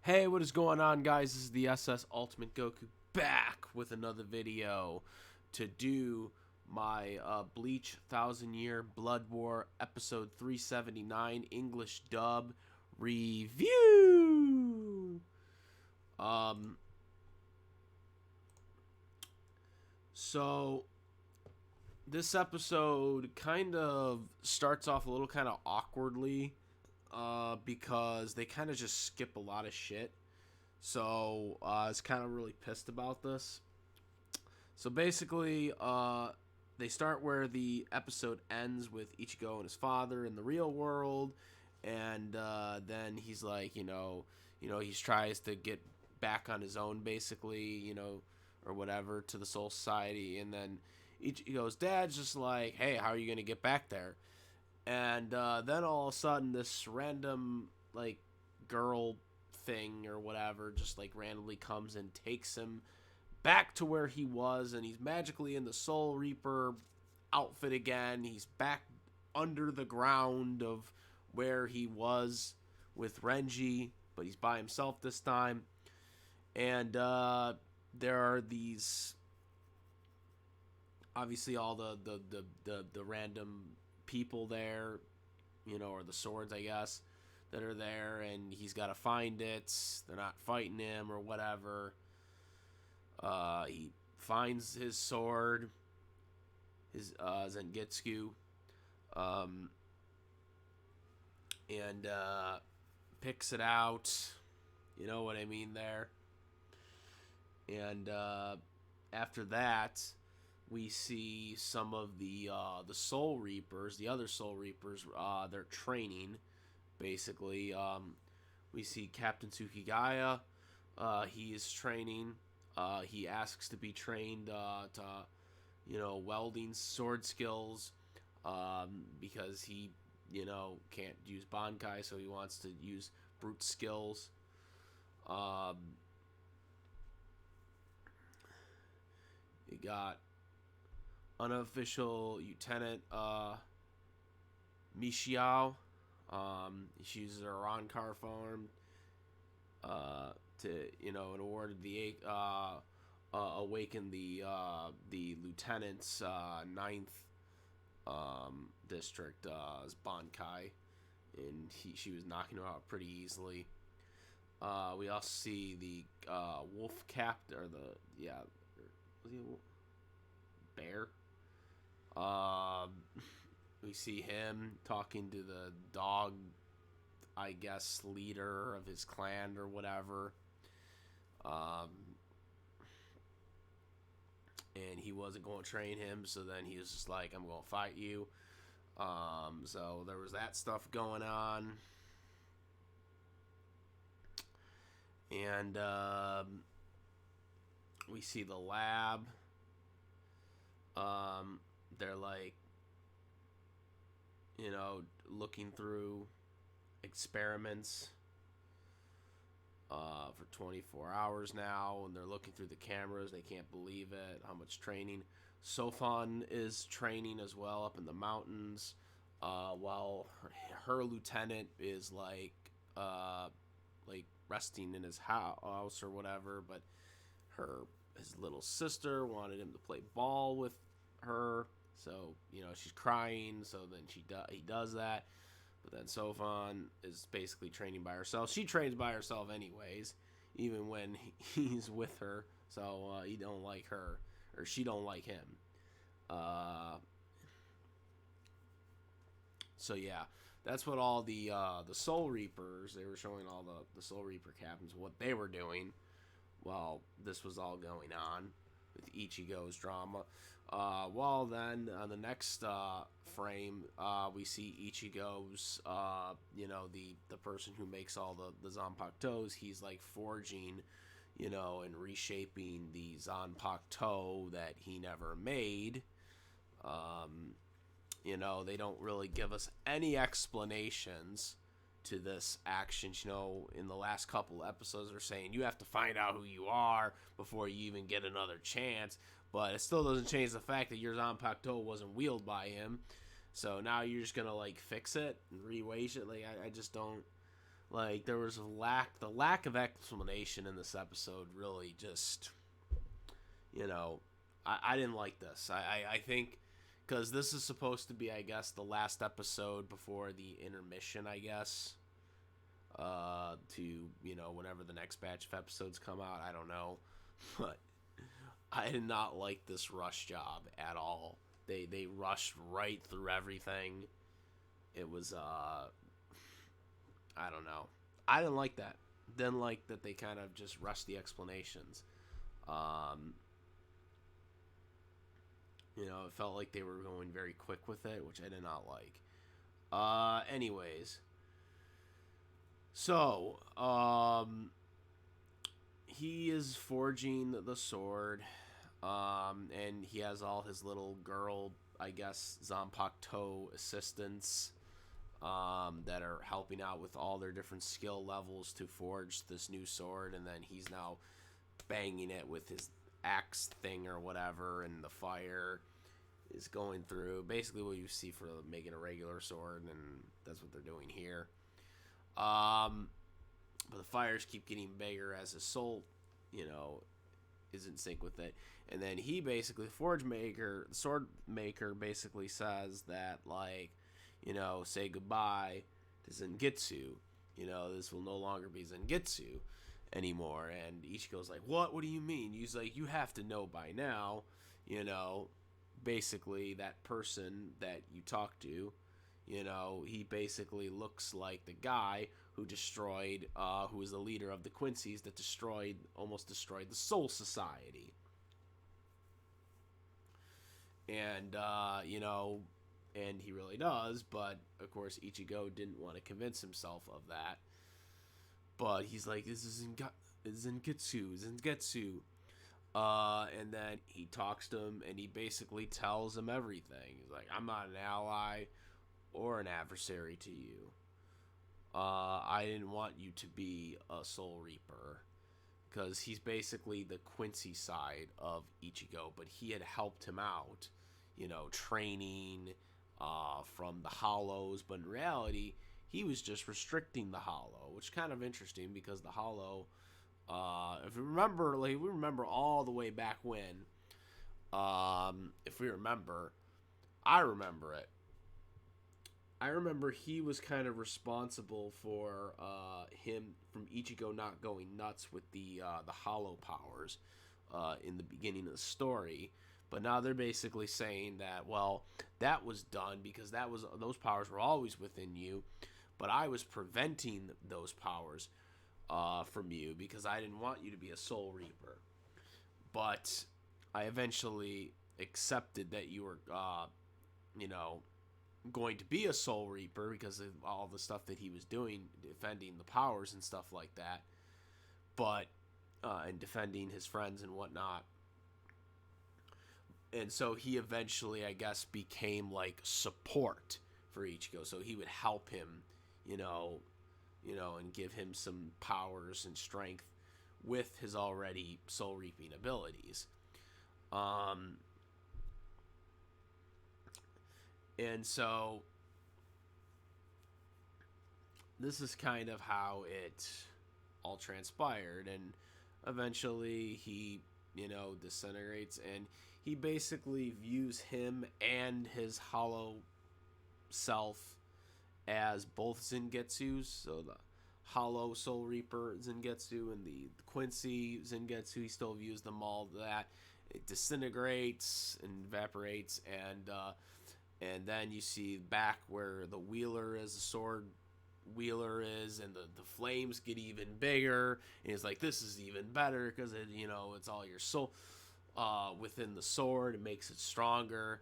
Hey, what is going on, guys? This is the SS Ultimate Goku back with another video to do my Bleach 1000-Year Blood War episode 379 English dub review. So this episode kind of starts off a little kind of awkwardly because they kind of just skip a lot of shit. So I was kind of really pissed about this. So basically, they start where the episode ends with Ichigo and his father in the real world, and then he's like, he tries to get back on his own, basically, or whatever, to the Soul Society, and then Ichigo's dad's just like, hey, how are you gonna get back there? And then all of a sudden, this random like girl thing or whatever just like randomly comes and takes him back to where he was, and he's magically in the Soul Reaper outfit again. He's back under the ground of where he was with Renji, but he's by himself this time. And there are these, obviously, all the random people there, or the swords, I guess, that are there, and he's got to find it. They're not fighting him or whatever. He finds his sword, his Zangetsu, and picks it out. You know what I mean there. And after that, we see some of the Soul Reapers, the other Soul Reapers. They're training. Basically, we see Captain Tsukigaya. He is training. He asks to be trained to, welding sword skills, because he, can't use Bankai, so he wants to use brute skills. You got unofficial Lieutenant Michiao. She uses her Rankar form to, in order to awaken the lieutenant's ninth district Bankai, and she was knocking him out pretty easily. We also see the wolf captain, or was he a bear? We see him talking to the dog, I guess, leader of his clan or whatever. And he wasn't going to train him, so then he was just like, I'm going to fight you. So there was that stuff going on. And we see the lab. They're like, looking through experiments for 24 hours now, and they're looking through the cameras. They can't believe it, how much training. Sofan is training as well up in the mountains, while her lieutenant is like resting in his house or whatever, but his little sister wanted him to play ball with her. So, she's crying, so then he does that. But then Sofan is basically training by herself. She trains by herself anyways, even when he's with her. So he don't like her, or she don't like him. So yeah, that's what all the Soul Reapers, they were showing all the Soul Reaper captains what they were doing while this was all going on with Ichigo's drama. Well, then on the next frame, we see Ichigo's, the person who makes all the Zanpakutos. He's like forging, and reshaping the Zanpakuto that he never made. They don't really give us any explanations to this action. In the last couple episodes, they're saying you have to find out who you are before you even get another chance. But it still doesn't change the fact that your Zanpakuto wasn't wielded by him. So now you're just gonna fix it and re-wage it. I just don't Like there was the lack of explanation in this episode really just, you know, I didn't like this. I think because this is supposed to be, I guess, the last episode before the intermission, I guess. To, whenever the next batch of episodes come out, I don't know, but I did not like this rush job at all. They rushed right through everything. It was I don't know. I didn't like that. Didn't like that they kind of just rushed the explanations. Um, it felt like they were going very quick with it, which I did not like. Anyways, so he is forging the sword, and he has all his little girl, I guess, Zanpakuto assistants, that are helping out with all their different skill levels to forge this new sword, and then he's now banging it with his axe thing or whatever, and the fire is going through. Basically what you see for making a regular sword, and that's what they're doing here. But the fires keep getting bigger as his soul, is in sync with it. And then he basically, the sword maker basically says that, like, say goodbye to Zangetsu. This will no longer be Zangetsu anymore. And Ichigo's like, what? What do you mean? He's like, you have to know by now, basically that person that you talk to, he basically looks like the guy who destroyed, who was the leader of the Quincy's that almost destroyed the Soul Society. And, and he really does, but of course Ichigo didn't want to convince himself of that. But he's like, this is Zangetsu. And then he talks to him, and he basically tells him everything. He's like, I'm not an ally or an adversary to you. I didn't want you to be a Soul Reaper. Because he's basically the Quincy side of Ichigo, but he had helped him out, training from the Hollows. But in reality, he was just restricting the Hollow, which is kind of interesting because the Hollow, if you remember, we remember all the way back when, if we remember, I remember it. I remember he was kind of responsible for him from Ichigo not going nuts with the Hollow powers in the beginning of the story. But now they're basically saying that, well, that was done because those powers were always within you, but I was preventing those powers from you because I didn't want you to be a Soul Reaper. But I eventually accepted that you were, going to be a Soul Reaper because of all the stuff that he was doing, defending the powers and stuff like that, but and defending his friends and whatnot. And so he eventually, I guess, became like support for Ichigo, so he would help him, and give him some powers and strength with his already soul reaping abilities. And so this is kind of how it all transpired, and eventually he, disintegrates, and he basically views him and his hollow self as both Zangetsus, so the hollow Soul Reaper Zangetsu and the Quincy Zangetsu. He still views them all that. It disintegrates and evaporates, and then you see back where the wheeler is, the sword wheeler is, and the flames get even bigger, and he's like, this is even better because it's all your soul within the sword. It makes it stronger.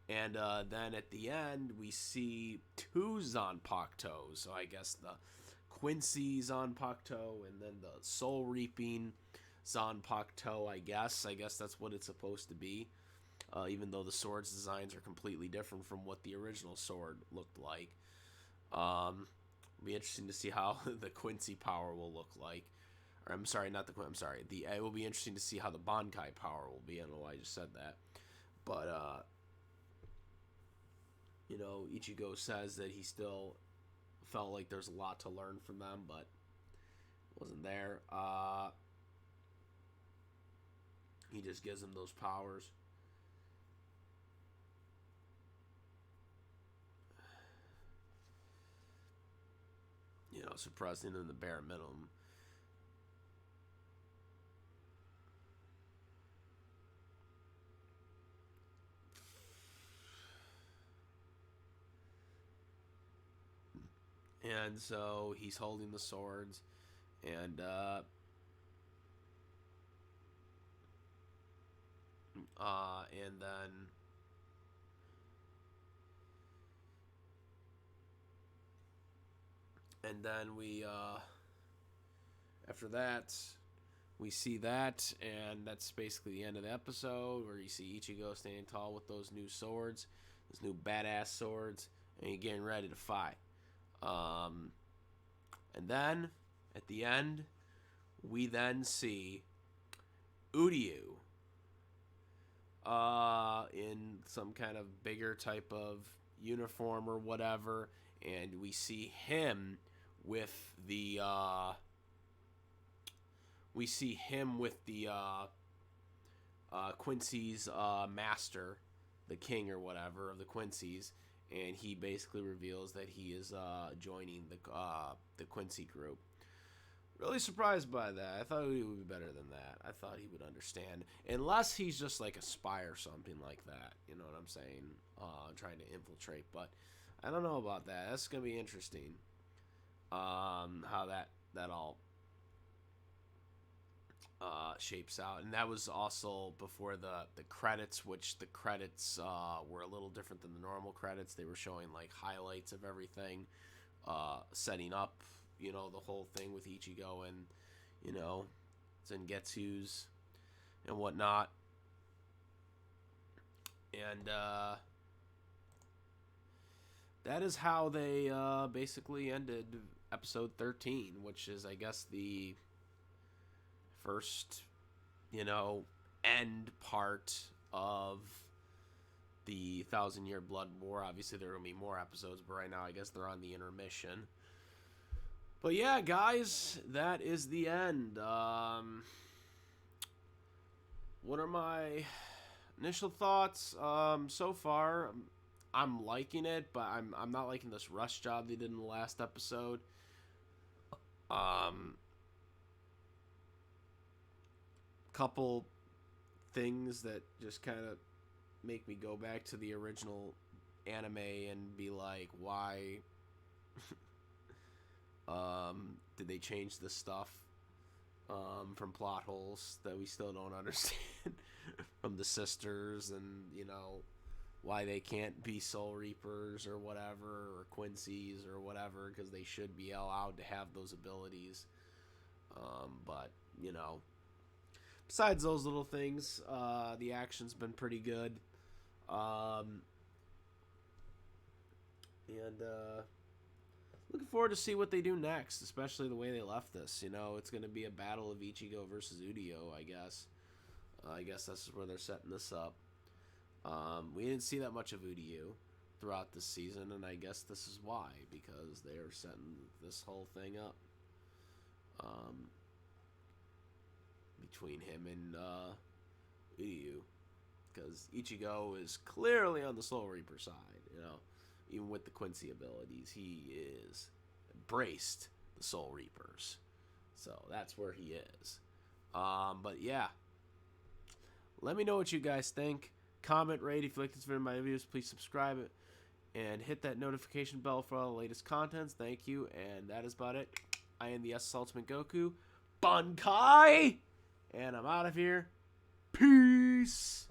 And then at the end we see two Zanpakutos, so I guess the Quincy Zanpakuto and then the soul reaping Zanpakuto. I guess that's what it's supposed to be, even though the sword's designs are completely different from what the original sword looked like. It'll be interesting to see how the Quincy power will look like. Or I'm sorry, not the Quincy. I'm sorry. It will be interesting to see how the Bankai power will be. I don't know why I just said that, but Ichigo says that he still felt like there's a lot to learn from them, but wasn't there. He just gives them those powers. You know, suppressing them the bare minimum. And so he's holding the swords, and and then we after that we see that, and that's basically the end of the episode, where you see Ichigo standing tall with those new swords, those new badass swords, and he's getting ready to fight. And then at the end, we then see Uryu in some kind of bigger type of uniform or whatever, and we see him with the Quincy's master, the king or whatever of the Quincy's, and he basically reveals that he is joining the Quincy group. Really surprised by that. I thought he would be better than that. I thought he would understand, unless he's just like a spy or something like that. You know what I'm saying? Trying to infiltrate, but I don't know about that. That's gonna be interesting. How that all shapes out. And that was also before the credits, which the credits were a little different than the normal credits. They were showing like highlights of everything, setting up, you know, the whole thing with Ichigo and, you know, Zangetsu's and whatnot. And that is how they basically ended episode 13, which is, I guess, the first, you know, end part of the 1,000-Year Blood War. Obviously, there will be more episodes, but right now, I guess they're on the intermission. But yeah, guys, that is the end. What are my initial thoughts? So far, I'm liking it, but I'm not liking this rush job they did in the last episode. Couple things that just kind of make me go back to the original anime and be like, why did they change this stuff from plot holes that we still don't understand from the sisters, and, you know, why they can't be Soul Reapers or whatever, or Quincy's or whatever, because they should be allowed to have those abilities. But, you know, besides those little things, the action's been pretty good. Looking forward to see what they do next, especially the way they left this. You know, it's going to be a battle of Ichigo versus Uryu, I guess. I guess that's where they're setting this up. We didn't see that much of Uryu throughout this season, and I guess this is why, because they are setting this whole thing up between him and Uryu, because Ichigo is clearly on the Soul Reaper side, you know. Even with the Quincy abilities, he is embraced the Soul Reapers. So that's where he is. But yeah. Let me know what you guys think. Comment, rate. If you like this video, my videos, please subscribe it. And hit that notification bell for all the latest contents. Thank you. And that is about it. I am the SS Ultimate Goku. Bankai! And I'm out of here. Peace!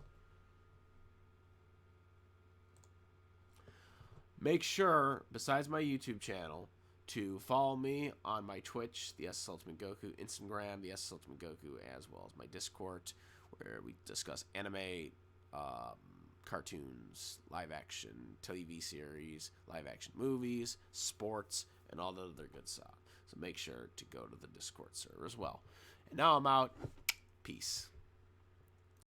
Make sure, besides my YouTube channel, to follow me on my Twitch, the SS Ultimate Goku, Instagram, the SS Ultimate Goku, as well as my Discord, where we discuss anime, cartoons, live-action TV series, live-action movies, sports, and all the other good stuff. So make sure to go to the Discord server as well. And now I'm out. Peace.